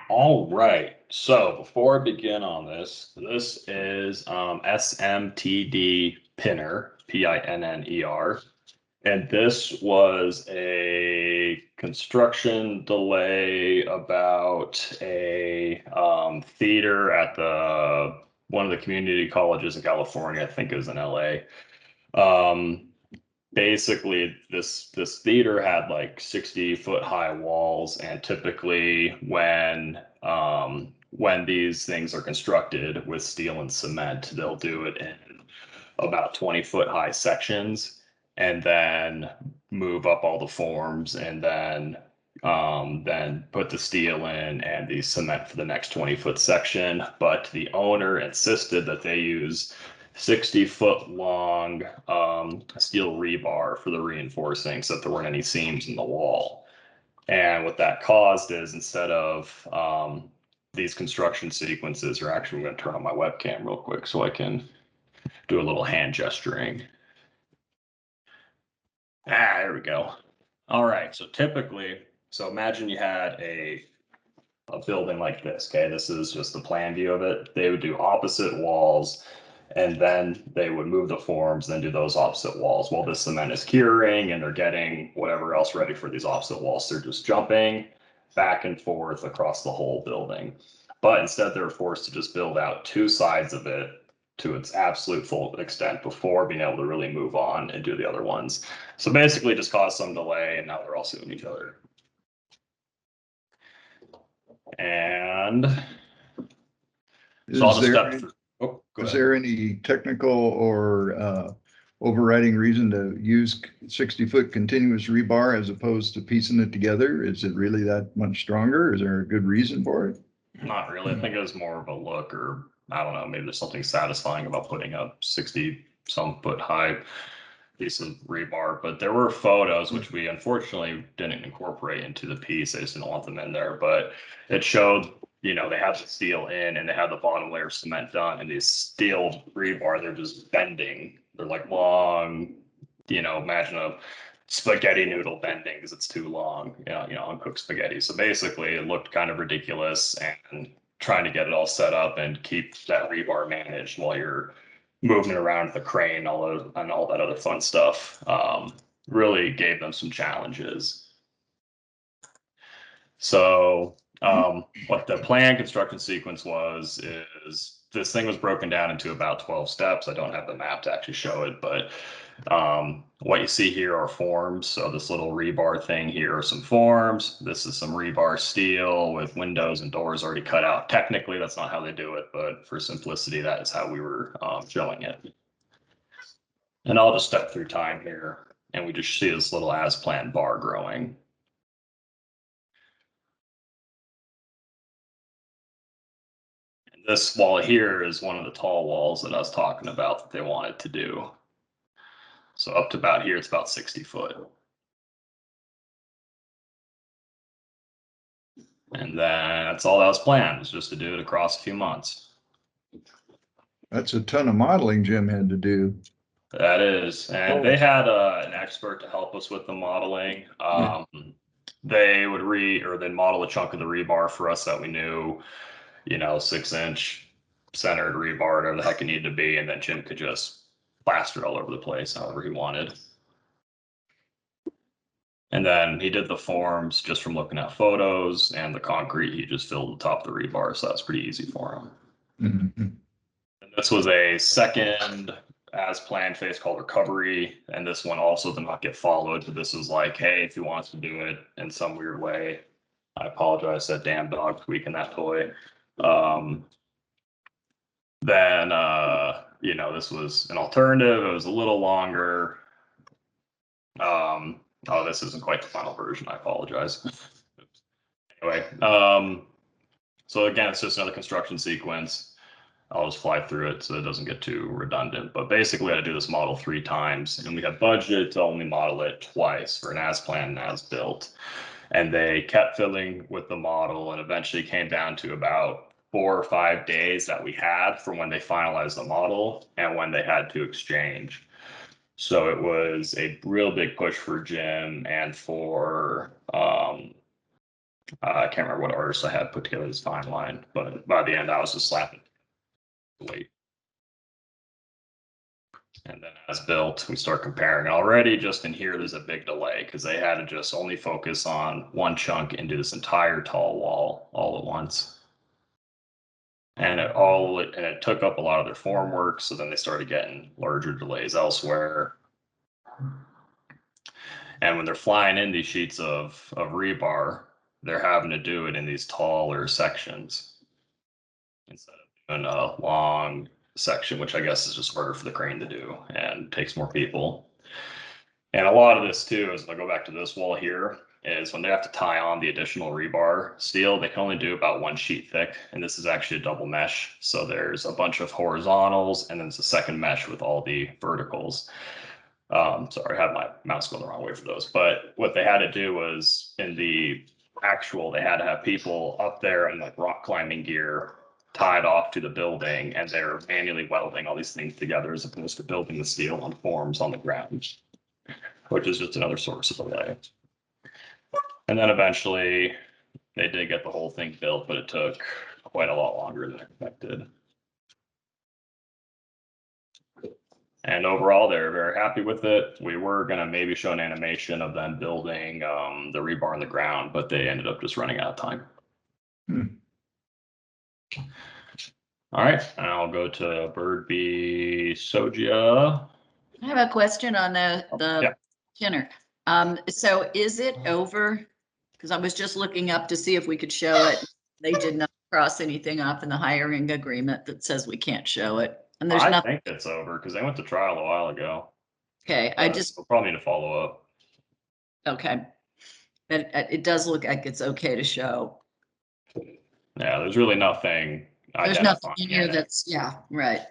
All right. So before I begin on this, this is SMTD Pinner, Pinner. And this was a construction delay about a theater at the one of the community colleges in California. I think it was in LA. Um, Basically this theater had like 60-foot high walls, and typically when these things are constructed with steel and cement, they'll do it in about 20-foot high sections and then move up all the forms and then put the steel in and the cement for the next 20-foot section. But the owner insisted that they use 60-foot long steel rebar for the reinforcing so that there weren't any seams in the wall. And what that caused is, instead of these construction sequences, or actually I'm going to turn on my webcam real quick so I can do a little hand gesturing. There we go. All right, so typically, so imagine you had a building like this, okay? This is just the plan view of it. They would do opposite walls, and then they would move the forms, then do those opposite walls. While the cement is curing and they're getting whatever else ready for these opposite walls, they're just jumping back and forth across the whole building. But instead, they're forced to just build out two sides of it to its absolute full extent before being able to really move on and do the other ones. So basically just caused some delay, and now they're all suing each other. And so I'll just step through. Oh, go Is ahead. there any technical or overriding reason to use 60-foot continuous rebar as opposed to piecing it together? Is it really that much stronger? Is there a good reason for it? Not really. I think it was more of a look, or I don't know, maybe there's something satisfying about putting a 60 some foot high piece of rebar. But there were photos, which we unfortunately didn't incorporate into the piece. I just didn't want them in there. But it showed, they had the steel in and they had the bottom layer of cement done. And these steel rebar, they're just bending. They're like long, imagine a spaghetti noodle bending because it's too long, uncooked spaghetti. So basically, it looked kind of ridiculous, and trying to get it all set up and keep that rebar managed while you're moving it around the crane, and all that other fun stuff, really gave them some challenges. So what the planned construction sequence was is this thing was broken down into about 12 steps. I don't have the map to actually show it, but what you see here are forms. So this little rebar thing here are some forms. This is some rebar steel with windows and doors already cut out. Technically, that's not how they do it, but for simplicity, that is how we were showing it. And I'll just step through time here, and we just see this little as-planned bar growing. And this wall here is one of the tall walls that I was talking about that they wanted to do. So up to about here, it's about 60 foot. And then that's all that was planned, was just to do it across a few months. That's a ton of modeling Jim had to do. That is, and they had an expert to help us with the modeling. They would they'd model a chunk of the rebar for us that we knew, 6-inch centered rebar, whatever the heck it needed to be, and then Jim could just plaster all over the place however he wanted. And then he did the forms just from looking at photos, and the concrete he just filled the top of the rebar, so that's pretty easy for him. Mm-hmm. And this was a second as planned phase called recovery, and this one also did not get followed. But this was like, hey, if he wants to do it in some weird way, I apologize, that damn dog squeaking that toy. Then this was an alternative. It was a little longer. Oh, this isn't quite the final version. I apologize. Anyway, so again, it's just another construction sequence. I'll just fly through it so it doesn't get too redundant. But basically, I do this model 3 times, and we had budget to only model it twice for an as planned and as built. And they kept filling with the model, and eventually came down to about 4 or 5 days that we had from when they finalized the model and when they had to exchange. So it was a real big push for Jim and for I can't remember what artist I had put together this timeline, but by the end I was just slapping wait. And then as built, we start comparing. Already just in here, there's a big delay because they had to just only focus on one chunk into this entire tall wall all at once. And it took up a lot of their form work. So then they started getting larger delays elsewhere. And when they're flying in these sheets of rebar, they're having to do it in these taller sections instead of doing a long section, which I guess is just harder for the crane to do and takes more people. And a lot of this too is, if I go back to this wall here, is when they have to tie on the additional rebar steel, they can only do about 1 sheet thick. And this is actually a double mesh. So there's a bunch of horizontals and then it's a second mesh with all the verticals. Sorry, I had my mouse going the wrong way for those. But what they had to do was in the actual, they had to have people up there in like rock climbing gear tied off to the building, and they're manually welding all these things together as opposed to building the steel on forms on the ground, which is just another source of delay. And then eventually they did get the whole thing built, but it took quite a lot longer than expected. And overall, they're very happy with it. We were going to maybe show an animation of them building the rebar in the ground, but they ended up just running out of time. All right, and I'll go to Bird Bee Soja. I have a question on the Pinner. So is it over? Because I was just looking up to see if we could show it. They did not cross anything off in the hiring agreement that says we can't show it. And there's I nothing. think it's over because they went to trial a while ago. Okay, We'll probably need to follow up. Okay. But it does look like it's okay to show. Yeah, there's really nothing. There's nothing in here that's, yeah, right.